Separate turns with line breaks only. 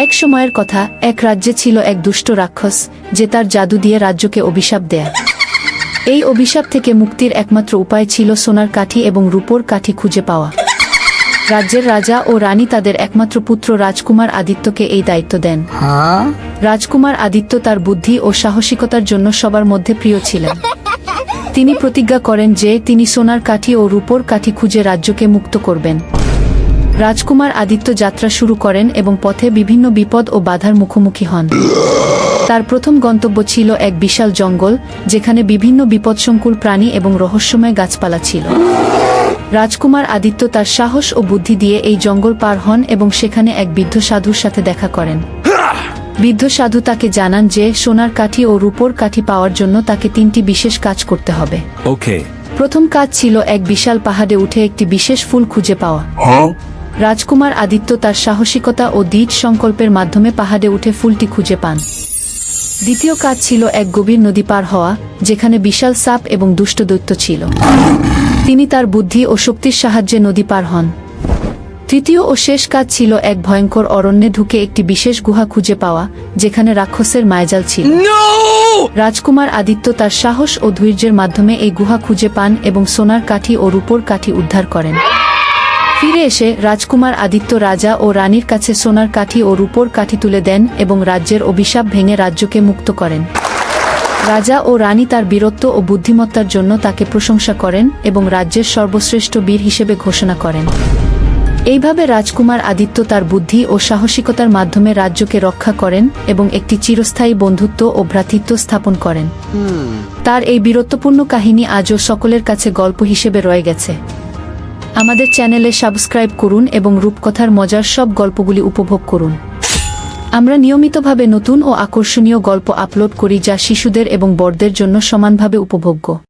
এক সময়ের কথা, এক রাজ্যে ছিল এক দুষ্ট রাক্ষস, যে তার জাদু দিয়ে রাজ্যকে অভিশাপ দেয়। এই অভিশাপ থেকে মুক্তির একমাত্র উপায় ছিল সোনার কাঠি এবং রূপোর কাঠি খুঁজে পাওয়া। রাজ্যের রাজা ও রানী তাদের একমাত্র পুত্র রাজকুমার আদিত্যকে এই দায়িত্ব দেন। রাজকুমার আদিত্য তার বুদ্ধি ও সাহসিকতার জন্য সবার মধ্যে প্রিয় ছিলেন। তিনি প্রতিজ্ঞা করেন যে তিনি সোনার কাঠি ও রূপোর কাঠি খুঁজে রাজ্যকে মুক্ত করবেন। রাজকুমার আদিত্য যাত্রা শুরু করেন এবং পথে বিভিন্ন বিপদ ও বাধার মুখোমুখি হন। তার প্রথম গন্তব্য ছিল এক বিশাল জঙ্গল, যেখানে বিভিন্ন বিপদসংকুল প্রাণী এবং রহস্যময় গাছপালা ছিল। রাজকুমার আদিত্য তার সাহস ও বুদ্ধি দিয়ে এই জঙ্গল পার হন এবং সেখানে এক বৃদ্ধ সাধুর সাথে দেখা করেন। বৃদ্ধ সাধু তাকে জানান যে সোনার কাঠি ও রূপোর কাঠি পাওয়ার জন্য তাকে 3টি বিশেষ কাজ করতে হবে। প্রথম কাজ ছিল এক বিশাল পাহাড়ে উঠে একটি বিশেষ ফুল খুঁজে পাওয়া। রাজকুমার আদিত্য তার সাহসিকতা ও দৃঢ় সংকল্পের মাধ্যমে পাহাড়ে উঠে ফুলটি খুঁজে পান। দ্বিতীয় কাজ ছিল এক গভীর নদী পার হওয়া, যেখানে বিশাল সাপ এবং দুষ্ট দৈত্য ছিল। তিনি তার বুদ্ধি ও শক্তির সাহায্যে নদী পার হন। তৃতীয় ও শেষ কাজ ছিল এক ভয়ঙ্কর অরণ্যে ঢুকে একটি বিশেষ গুহা খুঁজে পাওয়া, যেখানে রাক্ষসের মায়াজাল ছিল। রাজকুমার আদিত্য তার সাহস ও ধৈর্যের মাধ্যমে এই গুহা খুঁজে পান এবং সোনার কাঠি ও রূপোর কাঠি উদ্ধার করেন। ফিরে এসে রাজকুমার আদিত্য রাজা ও রানীর কাছে সোনার কাঠি ও রূপোর কাঠি তুলে দেন এবং রাজ্যের অভিশাপ ভেঙে রাজ্যকে মুক্ত করেন। রাজা ও রানী তার বীরত্ব ও বুদ্ধিমত্তার জন্য তাকে প্রশংসা করেন এবং রাজ্যের সর্বশ্রেষ্ঠ বীর হিসেবে ঘোষণা করেন। এইভাবে রাজকুমার আদিত্য তার বুদ্ধি ও সাহসিকতার মাধ্যমে রাজ্যকে রক্ষা করেন এবং একটি চিরস্থায়ী বন্ধুত্ব ও ভ্রাতৃত্ব স্থাপন করেন। তার এই বীরত্বপূর্ণ কাহিনী আজও সকলের কাছে গল্প হিসেবে রয়ে গেছে। আমাদের চ্যানেলে সাবস্ক্রাইব করুন এবং রূপকথার মজার সব গল্পগুলি উপভোগ করুন। আমরা নিয়মিতভাবে নতুন ও আকর্ষণীয় গল্প আপলোড করি, যা শিশুদের এবং বড়দের জন্য সমানভাবে উপভোগ্য।